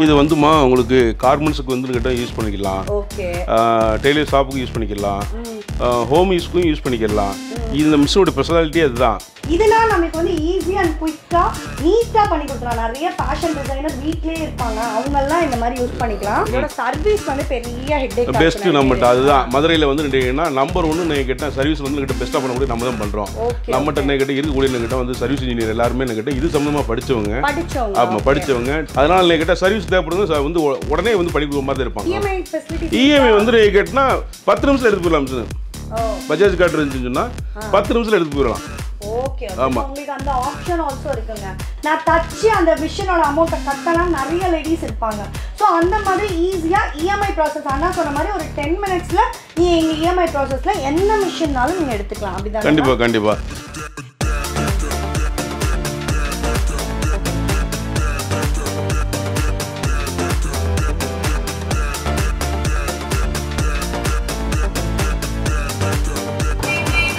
இது வந்துமா உங்களுக்கு கார்மெண்ட்ஸ்க்கு வந்து கிட்ட யூஸ் பண்ணிக்கலாம். ஓகே. டெய்லர் ஷாப்புக்கு யூஸ் பண்ணிக்கலாம். ஹோம் யூஸ்க்கும் யூஸ் பண்ணிக்கலாம். இந்த மிஷினோட ஸ்பெஷாலிட்டி அதுதான். இதெல்லாம் நமக்கு வந்து ஈஸியா அண்ட் குயிக்கா நீட்டா பண்ணி கொடுத்துறோம். நிறைய ஃபேஷன் டிசைனர் வீட்லயே இருப்பாங்க, அவங்க எல்லாம் இந்த மாதிரி யூஸ் பண்ணிக்கலாம். இதோட சர்வீஸ் வந்து பெரிய ஹெட்டேக் பெஸ்ட் நம்மட்ட அதுதான். மதுரையில வந்து நீங்க நம்பர் 1 நீங்க கிட்ட சர்வீஸ் வந்து கிட்ட பெஸ்டா பண்ணக்கூடிய நம்ம தான் பண்றோம். நம்மட்ட நீங்க கிட்ட இருக்கக்கூடிய கிட்ட வந்து சர்வீஸ் இன்ஜினியர் எல்லாரும் கிட்ட இது சம்பந்தமா படிச்சவங்க. ஆமா படிச்சவங்க. அதனால நீங்க கிட்ட சர்வீஸ் தேவைப்படுது வந்து உடனே வந்து பண்ணி கொடுக்க மாதிரி இருப்பாங்க. இஎம்ஐ வந்து நீங்க கேட்டா 10 நிமிஷத்துல எடுத்து போயிடலாம். பஜாஜ் கார்டு இருந்துச்சுன்னா 10 நிமிஷத்துல எடுத்து போயிடலாம். ஓகே. உங்களுக்கு அந்த ஆப்ஷன் ஆல்சோ இருக்குங்க. நான் தச்சு அந்த மிஷினோட அமௌண்ட்டை கட்டலாம் நிறைய லேடிஸ் இருப்பாங்க. ஸோ அந்த மாதிரி ஈஸியாக இஎம்ஐ ப்ராசஸ் அண்ணா சொன்ன மாதிரி ஒரு 10 மினிட்ஸில் நீங்கள் எங்கள் இஎம்ஐ ப்ராசஸில் என்ன மிஷின்னாலும் நீங்கள் எடுத்துக்கலாம். அப்படிதான். கண்டிப்பாக கண்டிப்பாக.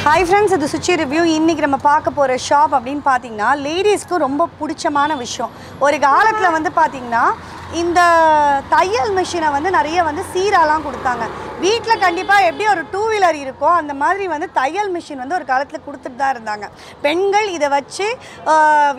ஹாய் ஃப்ரெண்ட்ஸ், இது சுச்சி ரிவ்யூ. இன்றைக்கி நம்ம பார்க்க போகிற ஷாப் அப்படின்னு பார்த்தீங்கன்னா லேடிஸ்க்கு ரொம்ப பிடிச்சமான விஷயம். ஒரு காலத்தில் வந்து பார்த்திங்கன்னா இந்த தையல் மிஷினை வந்து நிறைய வந்து சீராலாம் கொடுத்தாங்க. வீட்டில் கண்டிப்பாக எப்படி ஒரு 2 வீலர் இருக்கோ அந்த மாதிரி வந்து தையல் மிஷின் வந்து ஒரு காலத்தில் கொடுத்துட்டு தான் இருந்தாங்க. பெண்கள் இதை வச்சு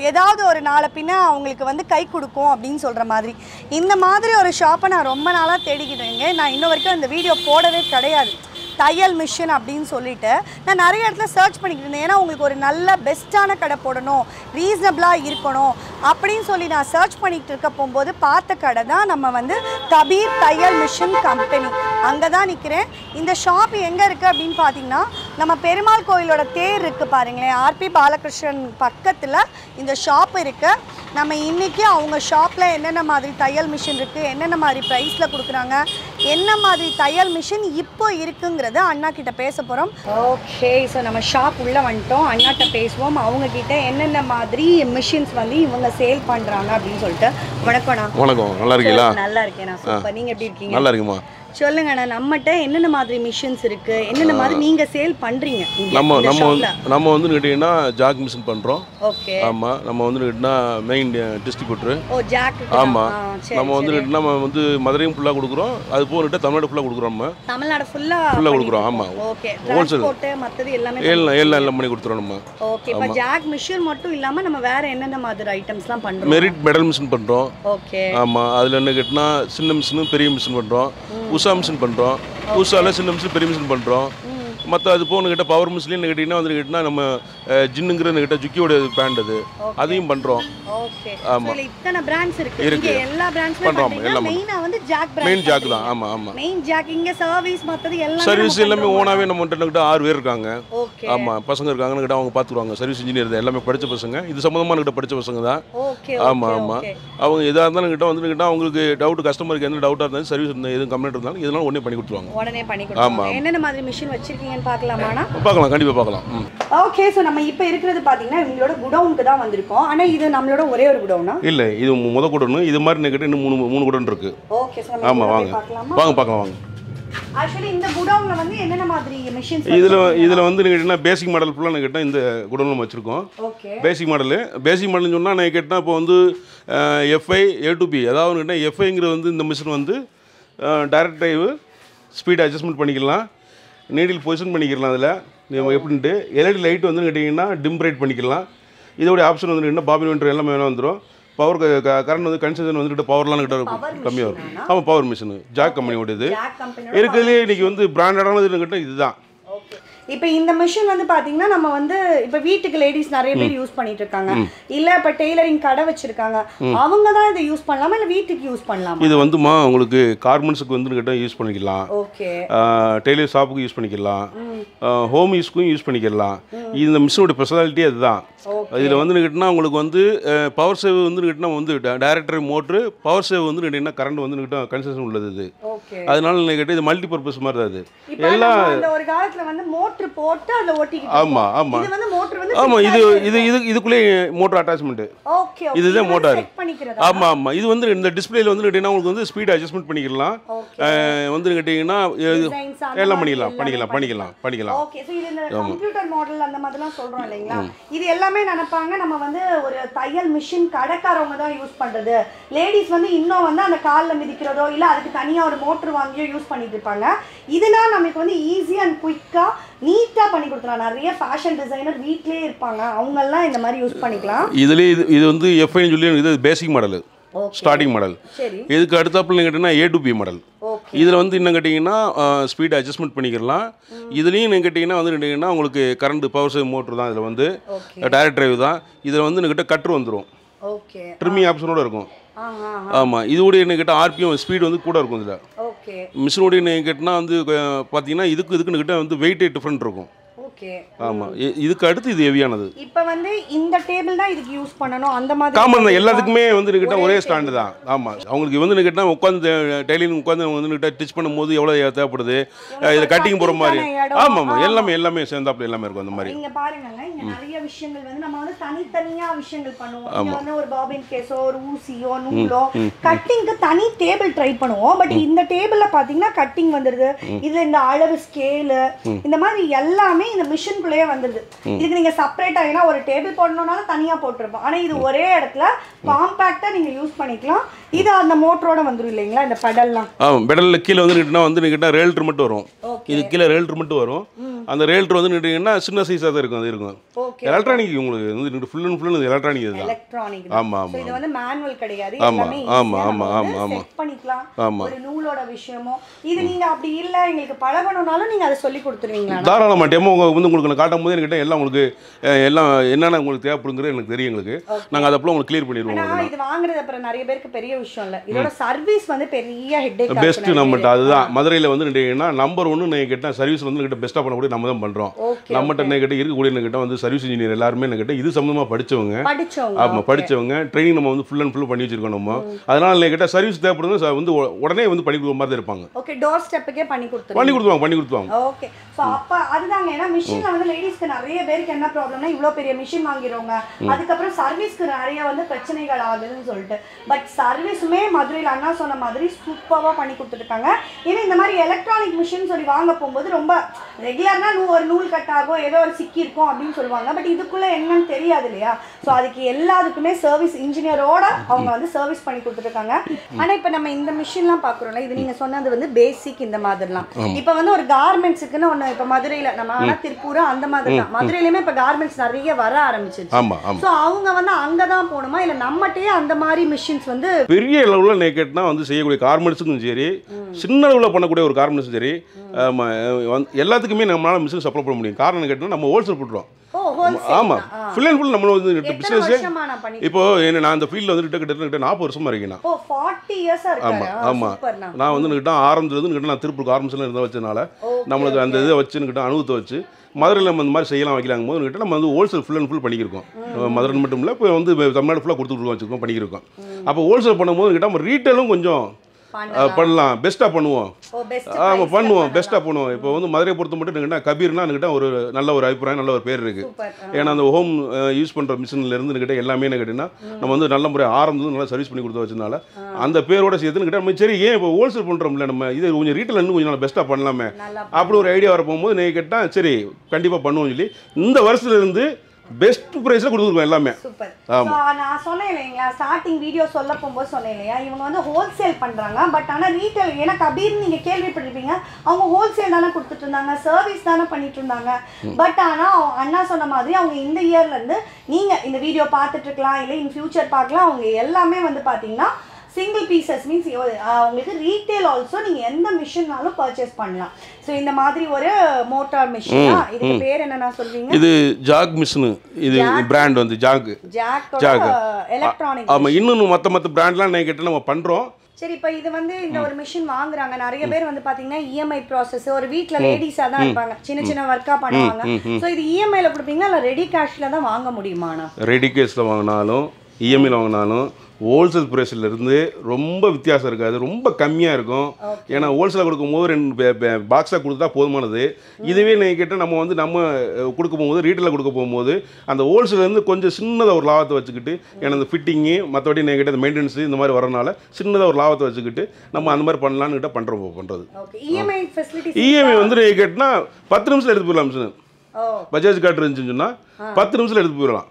ஏதாவது ஒரு நாளை பின்ன அவங்களுக்கு வந்து கை கொடுக்கும் அப்படின்னு சொல்கிற மாதிரி. இந்த மாதிரி ஒரு ஷாப்பை நான் ரொம்ப நாளாக தேடிக்கிட்டேங்க. நான் இன்ன வரைக்கும் இந்த வீடியோ போடவே கிடையாது. தையல் மிஷின் அப்படின்னு சொல்லிட்டு நான் நிறைய இடத்துல சர்ச் பண்ணிக்கிட்டு இருந்தேன். ஏன்னா உங்களுக்கு ஒரு நல்ல பெஸ்ட்டான கடை போடணும், ரீசனபிளாக இருக்கணும் அப்படின்னு சொல்லி நான் சர்ச் பண்ணிக்கிட்டு இருக்க போகும்போது பார்த்த கடை தான் நம்ம வந்து கபீர் தையல் மிஷின் கம்பெனி. அங்கே தான் நிற்கிறேன். இந்த ஷாப் எங்கே இருக்குது அப்படின்னு பார்த்தீங்கன்னா நம்ம பெருமாள் கோயிலோட தேர் இருக்குது பாருங்களேன், ஆர்பி பாலகிருஷ்ணன் பக்கத்தில் இந்த ஷாப் இருக்குது. நம்ம இன்றைக்கி அவங்க ஷாப்பில் என்னென்ன மாதிரி தையல் மிஷின் இருக்குது, என்னென்ன மாதிரி ப்ரைஸில் கொடுக்குறாங்க, என்ன மாதிரி தையல் மிஷின் இப்போ இருக்குங்கிறத அண்ணா கிட்ட பேச போகிறோம். ஓகே, ஸோ நம்ம ஷாப் உள்ளே வந்துட்டோம். அண்ணாட்ட பேசுவோம். அவங்கக்கிட்ட என்னென்ன மாதிரி மிஷின்ஸ் வந்து இவங்க சேல் பண்ணுறாங்க அப்படின்னு சொல்லிட்டு. வணக்கம்ண்ணா. வணக்கம், நல்லா இருக்கீங்களா? நல்லா இருக்கேன் நான். சூப்பர். நீங்கள் எப்படி இருக்கீங்க? நல்லா இருக்குமா. சொல்லுங்கண்ணா, நம்மகிட்ட என்னென்ன மாதிரி மிஷின்ஸ் இருக்கு, என்னென்ன மாதிரி நீங்க சேல் பண்றீங்க? நம்ம வந்து கேட்டீங்கன்னா ஜாக் மிஷின் பண்றோம். ஓகே. ஆமா, நம்ம வந்து கேட்டீங்கன்னா மெயின் டிஸ்ட்ரிபியூட்டர். ஓ, ஜாக். ஆமா, நம்ம வந்து கேட்டீங்கன்னா நம்ம வந்து மதுரையும் ஃபுல்லா கொடுக்குறோம். அது போக தமிழ்நாடு ஃபுல்லா கொடுக்குறோம். நம்ம தமிழ்நாடு ஃபுல்லா கொடுக்குறோம். ஆமா, ஓகே. ஹோல்சேல் மத்தது எல்லாமே எல்லாம் பண்ணி கொடுத்துறோம் நம்ம. ஓகே. இப்ப ஜாக் மிஷின் மட்டும் இல்லாம நம்ம வேற என்னென்ன மாதிரி ஐட்டம்ஸ்லாம் பண்றோம்? மெரிட் மெடல் மிஷின் பண்றோம். ஓகே. ஆமா, அதுல என்ன கேட்டீங்கன்னா சின்ன மிஷின் பெரிய மிஷின் பண்றோம். உஷா மிஷின் பண்றோம். உஷால சின்ன மிஷின் பெரிய மிஷின் பண்றோம். மற்ற அது போன கிட்ட பவர் மிஷின் கேட்டீங்கன்னா வந்து கேட்டீங்கன்னா நம்ம ஜின்னுங்கிற கிட்ட ஜுக்கியோட பிராண்ட் அது, அதையும் பண்றோம். ஓகே. ஆமா, இத்தனை பிராண்ட்ஸ் இருக்கு. எல்லா பிராண்ட்ஸ்லயும் பண்றோம். எல்லாம் மெயினா வந்து ஜாக் பிராண்ட். மெயின் ஜாக் தான். ஆமா ஆமா, மெயின் ஜாக். இங்க சர்வீஸ் மத்தது எல்லாம் சர்வீஸ் எல்லாமே ஓனாவே நம்ம கிட்ட 6 பேர் இருக்காங்க. ஓகே. ஆமா, பசங்க இருக்காங்க கிட்ட, அவங்க பாத்துக்குவாங்க. சர்வீஸ் இன்ஜினியர் தான், எல்லாமே படிச்ச பசங்க. இது சம்பந்தமா கிட்ட படிச்ச பசங்க தான். ஓகே. ஆமா ஆமா, அவங்க எதா இருந்தாலும் கிட்ட வந்து கிட்ட அவங்களுக்கு டவுட், கஸ்டமருக்கு எந்த டவுட்டா இருந்தாலும் சர்வீஸ் எதுவும் கம்ப்ளைண்ட் இருந்தாலும் இதெல்லாம் உடனே பண்ணி கொடுத்துருவாங்க. உடனே பண்ணி கொடுத்துருவாங்க. என்னென்ன மாதிரி மிஷின் வச்சிருக்கீங்கன்னு பார்க்கலாமாண்ணா? பார்க்கலாம், கண்டிப்பா பார்க்கலாம். ஓகே. ஸோ நம்ம இப்போ இருக்கிறது பார்த்தீங்கன்னா எங்களோட குடவுனுக்கு தான் வந்திருக்கோம். ஆனால் இது நம்மளோட ஒரே ஒரு குடவுனா? இல்லை, இது முத குடவுனு. இது மாதிரி நினைக்கிட்டு இன்னும் 3 குடவுன் இருக்கு. ஓகே. ஆமாம், வாங்க பார்க்கலாம் வாங்க. ஆக்சுவலி இந்த குடவுன்ல வந்து என்னென்ன மாதிரி மிஷின்ஸ்? இதில் வந்து கேட்டிங்கன்னா பேசிக் மாடல் ஃபுல்லாக நான் கேட்டால் இந்த குடவுன் நம்ம வச்சுருக்கோம். ஓகே. பேசிக் மாடல்னு சொன்னால் நான் கேட்டால் இப்போ வந்து எஃப்ஐ A to B, அதாவது கேட்டால் எஃப்ஐங்கிறது வந்து இந்த மிஷின் வந்து டைரக்ட் டிரைவ் ஸ்பீட் அட்ஜஸ்ட்மெண்ட் பண்ணிக்கலாம், நீடில் பொசிஷன் பண்ணிக்கலாம். அதில் நம்ம எப்படின்ட்டு எல்இடி லைட் வந்து கேட்டிங்கன்னா டிம் பிரைட் பண்ணிக்கலாம். இதோடைய ஆப்ஷன் வந்து கேட்டிங்கன்னா பாபின் வென்டர் எல்லாமே வேணால் வந்துடும். பவர் கரண்ட் வந்து கன்செஷன் வந்துட்டு பவர்லாம் கிட்ட கம்மியாக வரும். ஆமாம், பவர் மிஷின் ஜாக் கம்பெனியோடது இருக்கிறதுலே இன்றைக்கி வந்து பிராண்டடானது கிட்ட இதுதான். இப்போ இந்த மிஷின் வந்து பார்த்தீங்கன்னா நம்ம வந்து இப்போ வீட்டுக்கு லேடிஸ் நிறைய பேர் யூஸ் பண்ணிட்டு இருக்காங்க, இல்லை இப்போ டெய்லரிங் கடை வச்சிருக்காங்க, அவங்க தான் இதை யூஸ் பண்ணலாமா இல்லை வீட்டுக்கு யூஸ் பண்ணலாமா? இது வந்துமா உங்களுக்கு கார்மெண்ட்ஸுக்கு வந்து கிட்ட யூஸ் பண்ணிக்கலாம். ஓகே. டெய்லர் ஷாப்புக்கு யூஸ் பண்ணிக்கலாம், ஹோம் யூஸ்க்கும் யூஸ் பண்ணிக்கலாம். இந்த மிஷினோட ஸ்பெஷாலிட்டி அதுதான். இதில் வந்து கேட்டிங்கன்னா உங்களுக்கு வந்து பவர் சேவ் வந்து கேட்டிங்கன்னா வந்து டைரக்டர் மோட்ரு பவர் சேவ் வந்து கேட்டிங்கன்னா கரண்ட் வந்து கேட்டால் கன்செஷன் உள்ளது இது. அதனால கேட்டால் இது மல்டி பர்பஸ் மாதிரி தான். இது எல்லாம் ஒரு காலத்தில் வந்து மோட்டர் மோட்டர் போட்டு அதுல ஓட்டிக்கிட்டு. ஆமா ஆமா. இது வந்து மோட்டர் வந்து ஆமா, இதுக்குள்ளே மோட்டர் அட்டாச்மெண்ட். ஓகே. இதுதான் மோட்டார். செட் பண்ணிக்கிறது. ஆமா ஆமா. இது வந்து இந்த டிஸ்ப்ளேல வந்து கேட்டீங்கன்னா உங்களுக்கு வந்து ஸ்பீட் அட்ஜஸ்ட்மென்ட் பண்ணிக்கலாம். வந்து கேட்டீங்கன்னா எல்லாம் பண்ணிக்கலாம். ஓகே. சோ இது இந்த கம்ப்யூட்டர் மாடல் அந்த மாதிரிலாம் சொல்றோம் இல்லைங்களா? இது எல்லாமே நினைப்பாங்க நம்ம வந்து ஒரு தையல் மிஷின் கடைக்காரவங்க தான் யூஸ் பண்றது. லேடிஸ் வந்து இன்னும் வந்து அந்த கால்ல மிதிக்கிறதோ இல்ல அதுக்கு தனியா ஒரு மோட்டர் வாங்கியோ யூஸ் பண்ணிட்டு இருப்பாங்க. இதுனா நமக்கு வந்து ஈஸி அண்ட் குயிக்கா நீட்டா பண்ணி கொடுத்துறலாம். நிறைய ஃபேஷன் டிசைனர் வீட்லயே இருப்பாங்க, அவங்க எல்லாம் இந்த மாதிரி யூஸ் பண்ணிக்கலாம். இது வந்து எஃப்ஐ சொல்லி இது பேசிக் மாடல், ஸ்டார்டிங் மாடல். இதுக்கு அடுத்தாப்புல கேட்டீங்கன்னா A to B மாடல். இதில் வந்து என்ன கேட்டிங்கன்னா ஸ்பீட் அட்ஜஸ்ட்மெண்ட் பண்ணிக்கலாம். இதுலேயும் நீங்கள் கேட்டிங்கன்னா வந்து கேட்டிங்கன்னா உங்களுக்கு கரண்ட் பவர் சேவ் மோட்ரு தான். இதில் வந்து டைரக்ட் டிரைவ் தான். இதில் வந்து என்கிட்ட கட்ரு வந்துடும், ட்ரிம்மிங் ஆப்ஷனோட இருக்கும். ஆமாம், இதோட என்ன கேட்டால் ஆர்பிஎம் ஸ்பீடு வந்து கூட இருக்கும். இதில் மிஷினோட என்ன கேட்டால் வந்து பார்த்தீங்கன்னா இதுக்குன்னு கிட்ட வந்து வெயிட்டே டிஃப்ரெண்ட் இருக்கும். ஆமா, இதுக்கு அடுத்து இது ஹெவியானது. இப்போ வந்து இந்த டேபிள் தான் இதுக்கு யூஸ் பண்ணனும் அந்த மாதிரி காமன் தான். எல்லாத்துக்குமே வந்து கிட்ட ஒரே ஸ்டாண்ட் தான். ஆமா, அவங்களுக்கு வந்து கிட்ட உட்கார்ந்து டெய்லிங் உட்கார்ந்து வந்து கிட்ட ஸ்டிச் பண்ணும்போது எவ்வளவு தேவைப்படுது, இத கட்டிங் போற மாதிரி. ஆமா ஆமா, எல்லாமே சேர்ந்தாப்ல எல்லாமே இருக்கும் அந்த மாதிரி. நீங்க பாருங்க, இங்க நிறைய விஷயங்கள் வந்து நம்ம வந்து தனித்தனியா விஷயங்கள் பண்ணுவோம். இங்க வந்து ஒரு பாபின் கேஸோ ஒரு ஊசியோ நூலோ கட்டிங்க்கு தனி டேபிள் ட்ரை பண்ணுவோம். பட் இந்த டேபிள்ல பாத்தீங்கன்னா கட்டிங் வந்துருது. இதுல இந்த அளவு ஸ்கேல் இந்த மாதிரி எல்லாமே இந்த மிஷின்குள்ளேயே வந்துருது. இதுக்கு நீங்க செப்பரேட்டா ஏன்னா ஒரு டேபிள் போடணும்னாலும் தனியா போட்டுருப்போம். ஆனா இது ஒரே இடத்துல காம்பாக்டா நீங்க யூஸ் பண்ணிக்கலாம். இது அந்த மோட்டரோட வந்துரும் இல்லைங்களா? இந்த பெடல்லாம் பெடல்ல கீழே வந்து கிட்ட ரேல்டர் மட்டும் வரும். இது கீழே ரேல்டர் மட்டும் வரும். அந்த ரேல்டர் வந்து நிட்டீங்கன்னா சின்ன சைஸா தான் இருக்கும். அது இருக்கும் எலக்ட்ரானிக். உங்களுக்கு வந்து ஃபுல் அண்ட் ஃபுல் எலக்ட்ரானிக் இதுதான். எலக்ட்ரானிக். ஆமா ஆமா, இது வந்து மேனுவல் கிடையாது. எல்லாமே ஆமா ஆமா ஆமா ஆமா செட் பண்ணிக்கலாம். ஒரு நூலோட விஷயமோ இது நீங்க அப்படி இல்ல எங்களுக்கு பழகணும்னாலும் நீங்க அதை சொல்லி கொடுத்துருவீங்களா? தாராளமா டெமோ வந்து உங்களுக்கு காட்டும் போது என்கிட்ட எல்லாம் உங்களுக்கு எல்லாம் என்னென்ன உங்களுக்கு தேவைப்படுங்கிறது எனக்கு தெரியும். எங்களுக்கு நாங்கள் அதை உங்களுக்கு கிளியர் பண்ணிடுவோம். இது வாங்குறது அப்புறம் நிறைய பேருக்கு பெரிய விஷயம் இல்லை. இதோட சர்வீஸ் வந்து பெரிய ஹெட்டேக். பெஸ்ட் நம்மகிட்ட அதுதான். மதுரையில் வந்து நம்பர் 1 நீங்கள் கேட்டால் சர்வீஸ் வந்து கிட்ட பெஸ்ட்டாக பண்ணக்கூடிய நம்ம தான் பண்ணுறோம். நம்மகிட்ட என்ன கிட்ட இருக்கக்கூடிய கிட்ட வந்து சர்வீஸ் இன்ஜினியர் எல்லாருமே என்ன கிட்ட இது சம்மந்தமாக படித்தவங்க. ஆமாம், படித்தவங்க ட்ரைனிங் நம்ம வந்து ஃபுல் அண்ட் ஃபுல் பண்ணி வச்சிருக்கோம் நம்ம. அதனால என்ன கிட்ட சர்வீஸ் தேவைப்படுறது வந்து உடனே வந்து பண்ணி கொடுக்குற மாதிரி தான் இருப்பாங்க. ஓகே, டோர் ஸ்டெப்புக்கே பண்ணி கொடுத்துருவாங்க. ஓகே, ஸோ அப்போ அதுதாங்க. ஏன்னா மிஷினில் வந்து லேடிஸ்க்கு நிறைய பேருக்கு என்ன ப்ராப்ளம்னா இவ்வளோ பெரிய மிஷின் வாங்கிடுவாங்க, அதுக்கப்புறம் சர்வீஸ்க்கு நிறைய வந்து பிரச்சனைகள் ஆகுதுன்னு சொல்லிட்டு. பட் சர்வீஸுமே மதுரையில் அண்ணா சொன்ன மாதிரி சூப்பராக பண்ணி கொடுத்துருக்காங்க. ஏன்னா இந்த மாதிரி எலக்ட்ரானிக் மிஷின் சொல்லி வாங்க போகும்போது ரொம்ப ரெகுலர்னா ஒரு நூல் கட்டாகும், ஏதோ ஒரு சிக்கி இருக்கும் அப்படின்னு சொல்லுவாங்க. பட் இதுக்குள்ளே என்னன்னு தெரியாது இல்லையா? ஸோ அதுக்கு எல்லாத்துக்குமே சர்வீஸ் இன்ஜினியரோட அவங்க வந்து சர்வீஸ் பண்ணி கொடுத்துருக்காங்க. ஆனால் இப்போ நம்ம இந்த மிஷின்லாம் பார்க்குறோம்ல, இது நீங்கள் சொன்னது வந்து பேசிக் இந்த மாதிரிலாம். இப்போ வந்து ஒரு கார்மெண்ட்ஸுக்குன்னு ஒன்று இப்போ மதுரையில் நம்ம ஆனால் திருப்பூர் அந்த மாதிரி தான். மதுரையிலுமே இப்போ கார்மெண்ட்ஸ் நிறைய வர ஆரம்பிச்சிருச்சு. ஸோ அவங்க வந்து அங்கே தான் போகணுமா இல்லை நம்மகிட்டயே அந்த மாதிரி மிஷின்ஸ் வந்து பெரிய அளவில் நேக்கெட்னா வந்து செய்யக்கூடிய கார்மெண்ட்ஸுக்கும் சரி, சின்ன அளவில் பண்ணக்கூடிய ஒரு கார்மெண்ட்ஸும் சரி, எல்லாத்துக்குமே நம்மளால மிஷின் சப்ளை பண்ண முடியும். காரணம் கேட்டால் நம்ம ஹோல்சேல் பண்ணுறோம். ஆமாம், ஃபுல் அண்ட் ஃபுல் நம்ம வந்து பிஸ்னஸ். இப்போ என்ன நான் அந்த ஃபீல்டில் வந்து கிட்ட 40 வருஷமா இருக்கேன். ஆமாம் ஆமாம், நான் வந்து கிட்ட ஆரம்பிச்சதுன்னு நான் திருப்பூர் கார்மெண்ட்ஸ்லாம் இருந்தால் வச்சதுனால நம்மளுக்கு அந்த இதை வச்சுன்னு கிட்ட அனுபவத்தை வச்சு மதுரையில் நம்ம இந்த மாதிரி செய்யலாம் வைக்கலாங்க போது கிட்ட நம்ம வந்து ஹோல்சேல் ஃபுல் அண்ட் ஃபுல் பண்ணியிருக்கோம். மதுரை மட்டும் இல்லை, இப்போ வந்து தமிழ்நாடு ஃபுல்லாக கொடுத்துட்டு வச்சுருக்கோம், பண்ணியிருக்கோம். அப்போ ஹோல்சேல் பண்ணும்போது கிட்ட நம்ம ரீட்டெயிலும் கொஞ்சம் பண்ணலாம், பெஸ்ட்டாக பண்ணுவோம். ஆமாம், பண்ணுவோம், பெஸ்ட்டாக பண்ணுவோம். இப்போ வந்து மதுரையை பொறுத்த மட்டும் என்கிட்ட கபீர்னா என்கிட்ட ஒரு நல்ல ஒரு அபிப்பிராயம், நல்ல ஒரு பேர் இருக்குது. ஏன்னா அந்த ஹோம் யூஸ் பண்ணுற மிஷின்லேருந்து என்கிட்ட எல்லாமே என்ன கேட்டிங்கன்னா நம்ம வந்து நல்ல முறை ஆரம்பத்து நல்லா சர்வீஸ் பண்ணி கொடுத்து வச்சதுனால அந்த பேரோட சேர்த்துன்னு கிட்ட நம்ம சரி ஏன் இப்போ ஹோல்சேல் பண்ணுறோம்ல, நம்ம இது கொஞ்சம் ரீட்டெயில் இன்னும் கொஞ்சம் நல்லா பெஸ்ட்டாக பண்ணலாமே அப்படி ஒரு ஐடியா வர போகும்போது நீங்கள் கேட்டால் சரி கண்டிப்பாக பண்ணுவோம் சொல்லி இந்த வருஷத்துலேருந்து பெஸ்ட் பிரைஸ்ல கொடுத்துருக்கோம் எல்லாமே. சூப்பர். நான் சொன்னேன் இல்லைங்களா, ஸ்டார்டிங் வீடியோ சொல்ல போகும்போது சொன்னேன் இல்லையா, இவங்க வந்து ஹோல்சேல் பண்றாங்க. பட் ஆனால் ரீட்டைல், ஏன்னா கபீர் நீங்க கேள்விப்பட்டிருப்பீங்க, அவங்க ஹோல்சேல் தானே கொடுத்துட்டு இருந்தாங்க, சர்வீஸ் தானே பண்ணிட்டு இருந்தாங்க. பட் ஆனால் அண்ணா சொன்ன மாதிரி அவங்க இந்த இயர்ல இருந்து நீங்க இந்த வீடியோ பார்த்துட்டு இருக்கலாம், இல்லை இன் ஃபியூச்சர் பார்க்கலாம். அவங்க எல்லாமே வந்து பார்த்தீங்கன்னா சிங்கிள் பீசஸ் மீன்ஸ் உங்களுக்கு ரீட்டைல் ஆல்சோ நீங்கள் எந்த மிஷின்னாலும் பர்ச்சேஸ் பண்ணலாம். ஸோ இந்த மாதிரி ஒரு மோட்டார் மிஷின், இதுக்கு பேர் என்னன்னா சொல்வீங்க? இது ஜாக் மிஷின். இது பிராண்ட் வந்து ஜாக் எலக்ட்ரானிக். ஆமாம், இன்னும் மற்ற பிராண்ட்லாம் நான் கேட்டு நம்ம பண்ணுறோம். சரி, இப்போ இது வந்து இந்த ஒரு மிஷின் வாங்குறாங்க நிறைய பேர் வந்து பார்த்தீங்கன்னா இஎம்ஐ ப்ராசஸ், ஒரு வீட்டில் லேடிஸாக தான் இருப்பாங்க, சின்ன ஒர்க்காக பண்ணுவாங்க. ஸோ இது இஎம்ஐயில் கொடுப்பீங்களா இல்லை ரெடி கேஷில் தான் வாங்க முடியுமாண்ணா? ரெடி கேஷில் வாங்கினாலும் இஎம்ஐயில் வாங்கினாலும் ஹோல்சேல் ப்ரைஸ்லேருந்து ரொம்ப வித்தியாசம் இருக்காது, ரொம்ப கம்மியாக இருக்கும். ஏன்னா ஹோல்சேலாக கொடுக்கும்போது 2 பாக்ஸாக கொடுத்தா போதுமானது. இதுவே நீங்கள் கேட்டால் நம்ம வந்து நம்ம கொடுக்க போகும்போது ரீட்டெயிலில் கொடுக்க போகும்போது அந்த ஹோல்சேலேருந்து கொஞ்சம் சின்னதாக ஒரு லாபத்தை வச்சுக்கிட்டு, ஏன்னா இந்த ஃபிட்டிங்கு மற்றபடி நீங்கள் கேட்டால் மெயின்டெனன்ஸு இந்த மாதிரி வரனால சின்னதாக ஒரு லாபத்தை வச்சுக்கிட்டு நம்ம அந்த மாதிரி பண்ணலான்னு கிட்ட பண்ணுறது. இஎம்ஐ வந்து நீங்கள் கேட்டால் 10 நிமிஷத்தில் எடுத்து போயிடலாம். மிஷின் பஜாஜ் கார்டு இருந்துச்சுன்னு சொன்னால் 10 நிமிஷத்தில் எடுத்து போயிடலாம்.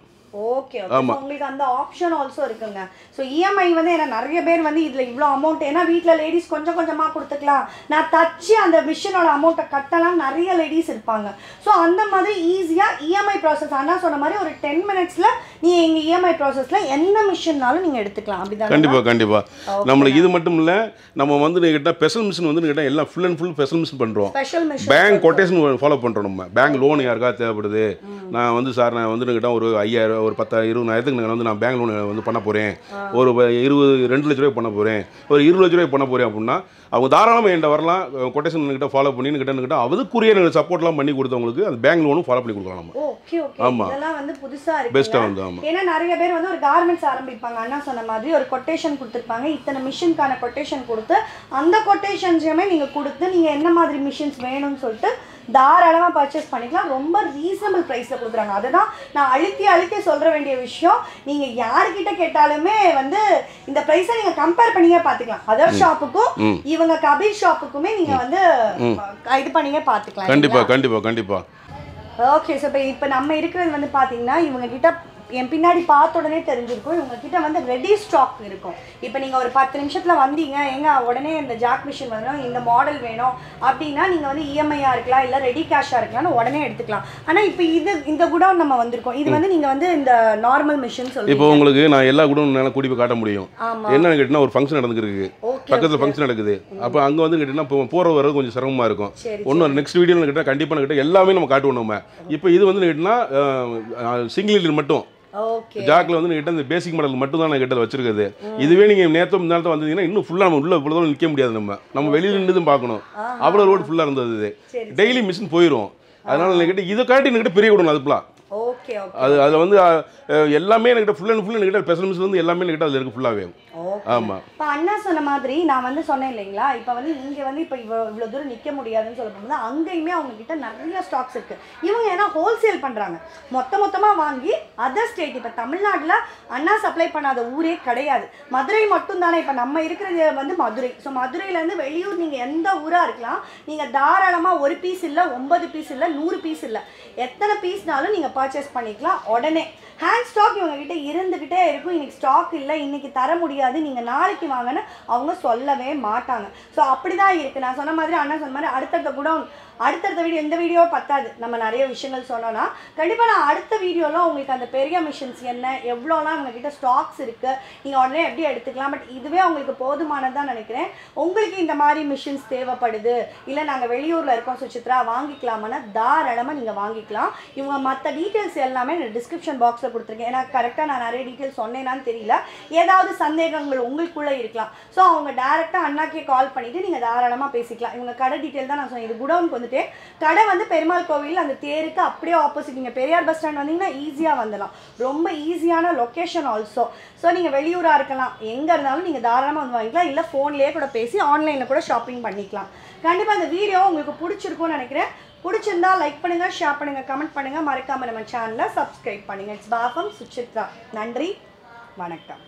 ஓகே ஓகே, உங்களுக்கு அந்த ஆப்ஷன் ஆல்சோ இருக்குங்க. ஸோ இஎம்ஐ வந்து ஏன்னா நிறைய பேர் வந்து இதில் இவ்வளோ அமௌண்ட், ஏன்னா வீட்டில் லேடிஸ் கொஞ்சம் கொஞ்சமாக கொடுத்துக்கலாம், நான் தச்சு அந்த மிஷினோட அமௌண்ட்டை கட்டலாம் நிறைய லேடிஸ் இருப்பாங்க. ஸோ அந்த மாதிரி ஈஸியாக இஎம்ஐ ப்ராசஸ் அண்ணா சொன்ன மாதிரி ஒரு 10 மினிட்ஸில் நீங்கள் எங்கள் இஎம்ஐ ப்ராசஸில் எந்த மிஷின்னாலும் நீங்கள் எடுத்துக்கலாம். அப்படிதான். கண்டிப்பாக நம்மளுக்கு இது மட்டும் இல்லை, நம்ம வந்து கேட்டால் ஸ்பெஷல் மிஷின் வந்து கேட்டால் எல்லாம் full and full special machine பண்ணுறோம். பேங்க் கொட்டேஷன் ஃபாலோ பண்ணுறோம். நம்ம பேங்க் லோன் யாருக்காவது தேவைப்படுது, நான் வந்து சார் நான் வந்து கேட்டால் ஒரு 5000 ஒரு 10,000-20,000க்கு நான் வந்து நான் பேங்க் லோன் வந்து பண்ண போகிறேன், ஒரு 2 லட்ச ரூபாய் பண்ண போகிறேன், ஒரு 20 லட்ச ரூபாய் பண்ண போகிறேன் அப்படின்னா அவங்க தாராளமாக என்கிட்ட வரலாம். கொட்டேஷன் கிட்ட ஃபாலோ பண்ணி கிட்ட அதுக்குரிய சப்போர்ட்லாம் பண்ணி கொடுத்தவங்களுக்கு அந்த பேங்க் லோனும் ஃபாலோ பண்ணி கொடுக்கலாம் நம்ம. ஓகே ஓகே, இதெல்லாம் வந்து புதுசாக இருக்கு, பெஸ்ட்டாக வந்து. ஆமாம், ஏன்னா நிறைய பேர் வந்து ஒரு கார்மெண்ட்ஸ் ஆரம்பிப்பாங்க, அண்ணா சொன்ன மாதிரி ஒரு கொட்டேஷன் கொடுத்துருப்பாங்க, இத்தனை மிஷினுக்கான கொட்டேஷன் கொடுத்து அந்த கொட்டேஷன்ஸுமே நீங்கள் கொடுத்து நீங்கள் என்ன மாதிரி மிஷின்ஸ் வேணும்னு சொல்லிட்டு தாராளமாக பர்ச்சேஸ் பண்ணிக்கலாம். ரொம்ப ரீசனபிள் ப்ரைஸில் கொடுக்குறாங்க. அதுதான் நான் அழுத்தி சொல்கிற வேண்டிய விஷயம். நீங்கள் யார்கிட்ட கேட்டாலுமே வந்து இந்த ப்ரைஸை நீங்கள் கம்பேர் பண்ணியே பார்த்துக்கலாம். அதர் ஷாப்புக்கும் இவங்க கபீர் ஷாப்புக்குமே நீங்கள் வந்து இது பண்ணியே பார்த்துக்கலாம். கண்டிப்பாக. ஓகே, ஸோ இப்போ நம்ம இருக்கிறது வந்து பார்த்தீங்கன்னா இவங்க கிட்ட என் பின்னாடி பார்த்த உடனே தெரிஞ்சிருக்கும், இவங்ககிட்ட வந்து ரெடி ஸ்டாக் இருக்கும். இப்போ நீங்கள் ஒரு 10 நிமிஷத்தில் வந்தீங்க, எங்க உடனே இந்த ஜாக் மிஷின் வேணும், இந்த மாடல் வேணும் அப்படின்னா நீங்கள் வந்து இஎம்ஐயாக இருக்கலாம், இல்லை ரெடி கேஷாக இருக்கலாம்னு உடனே எடுத்துக்கலாம். ஆனால் இப்போ இந்த குடோன் நம்ம வந்திருக்கோம், இது வந்து நீங்கள் வந்து இந்த நார்மல் மிஷின் சொல்லி இப்போ உங்களுக்கு நான் எல்லா குடோன் கூட்டி போய் காட்ட முடியும். என்னன்னு கேட்டிங்கன்னா ஒரு ஃபங்க்ஷன் நடந்துருக்கு, பக்கத்தில் ஃபங்க்ஷன் நடக்குது. அப்போ அங்கே வந்து கேட்டிங்கன்னா போகிற வர கொஞ்சம் சிரமமாக இருக்கும். ஒன்றும் நெக்ஸ்ட் வீடியோவில் கேட்டால் கண்டிப்பாக கேட்டால் எல்லாமே நம்ம காட்டுவோம். நம்ம இப்போ இது வந்து கேட்டிங்கன்னா சிங்கிள் லீடர் மட்டும் ஜாக்கில் வந்து கிட்ட இந்த பேசிக் மாடல் மட்டும் தான் நான் கிட்ட வச்சிருக்குது. இதுவே நீங்கள் நேரத்தை முன்னாடி வந்தீங்கன்னா இன்னும் ஃபுல்லாக நம்ம உள்ள இவ்வளோ நிற்க முடியாது. நம்ம வெளியில் நின்று பார்க்கணும், அவ்வளோ ரோடு ஃபுல்லாக இருந்தது. டெய்லி மிஷின் போயிடும். அதனால கிட்ட இதை காட்டி என்கிட்ட பெரிய விடணும் அதுக்குலாம். அதில் வந்து எல்லாமே என்கிட்ட ஃபுல் அண்ட் ஃபுல் என்கிட்ட ஸ்பெஷல் மிஷின் வந்து எல்லாமே என்கிட்ட அதில் இருக்குது ஃபுல்லாகவே. ஆமாம், இப்போ அண்ணா சொன்ன மாதிரி நான் வந்து சொன்னேன் இல்லைங்களா, இப்போ வந்து இங்கே வந்து இப்போ இவ்வளோ தூரம் நிற்க முடியாதுன்னு சொல்ல போகும்போது அங்கேயுமே அவங்கக்கிட்ட நிறைய ஸ்டாக்ஸ் இருக்குது. இவங்க ஏன்னா ஹோல்சேல் பண்ணுறாங்க, மொத்தமாக வாங்கி அதர் ஸ்டேட், இப்போ தமிழ்நாட்டில் அண்ணா சப்ளை பண்ணாத ஊரே கிடையாது. மதுரை மட்டும் தானே, இப்போ நம்ம இருக்கிறது வந்து மதுரை. ஸோ மதுரையிலேருந்து வெளியூர் நீங்கள் எந்த ஊராக இருக்கலாம், நீங்கள் தாராளமாக 1 பீஸ் இல்லை, 9 பீஸ் இல்லை, 100 பீஸ் இல்லை, எத்தனை பீஸ்னாலும் நீங்கள் பர்ச்சேஸ் பண்ணிக்கலாம். உடனே ஹேண்ட் ஸ்டாக் இவங்ககிட்ட இருந்துக்கிட்டே இருக்கும். இன்னைக்கு ஸ்டாக் இல்லை, இன்னைக்கு தர முடியாது, நீங்கள் நாளைக்கு வாங்கன்னு அவங்க சொல்லவே மாட்டாங்க. ஸோ அப்படி தான் இருக்குது. நான் சொன்ன மாதிரி அண்ணா சொன்ன மாதிரி அடுத்தடுத்த வீடியோ, இந்த வீடியோ பத்தாது, நம்ம நிறைய விஷயங்கள் சொன்னோன்னா கண்டிப்பாக நான் அடுத்த வீடியோவில் உங்களுக்கு அந்த பெரிய மிஷின்ஸ் என்ன, எவ்வளோலாம் உங்ககிட்ட ஸ்டாக்ஸ் இருக்குது, நீங்கள் உடனே எப்படி எடுத்துக்கலாம். பட் இதுவே உங்களுக்கு போதுமானதான் நினைக்கிறேன். உங்களுக்கு இந்த மாதிரி மிஷின்ஸ் தேவைப்படுது, இல்லை நாங்கள் வெளியூரில் இருக்கோம் சுசித்ரா வாங்கிக்கலாமான்னா தாராளமாக நீங்கள் வாங்கிக்கலாம். இவங்க மற்ற டீட்டெயில்ஸ் எல்லாமே டிஸ்கிரிப்ஷன் பாக்ஸில் கொடுத்துருக்கேன். ஏன்னா கரெக்டாக நான் நிறைய டீட்டெயில்ஸ் சொன்னேன்னான்னு தெரியல, ஏதாவது சந்தேகங்கள் உங்களுக்குள்ளே இருக்கலாம். ஸோ அவங்க டேரெக்டாக அண்ணாக்கே கால் பண்ணிவிட்டு நீங்கள் தாராளமாக பேசிக்கலாம். இவங்க கடை டீட்டெயில் தான் நான் சொன்னேன். இது குடோனுக்கு வந்துட்டு கடை வந்து பெருமாள் கோவில் அந்த தேருக்கு அப்படியே ஆப்போசிட். நீங்கள் பெரியார் பஸ் ஸ்டாண்ட் வந்தீங்கன்னா ஈஸியாக வந்துடலாம். ரொம்ப ஈஸியான லொக்கேஷன் ஆல்சோ. ஸோ நீங்கள் வெளியூராக இருக்கலாம், எங்கே இருந்தாலும் நீங்கள் தாராளமாக வந்து வாங்கிக்கலாம், இல்லை ஃபோன்லேயே கூட பேசி ஆன்லைனில் கூட ஷாப்பிங் பண்ணிக்கலாம். கண்டிப்பாக அந்த வீடியோ உங்களுக்கு பிடிச்சிருக்கும்னு நினைக்கிறேன். பிடிச்சிருந்தா லைக் பண்ணுங்கள், ஷேர் பண்ணுங்கள், கமெண்ட் பண்ணுங்கள், மறக்காமல் நம்ம சேனலை சப்ஸ்கிரைப் பண்ணுங்கள். இட்ஸ் பாஃபம் சுசித்ரா. நன்றி, வணக்கம்.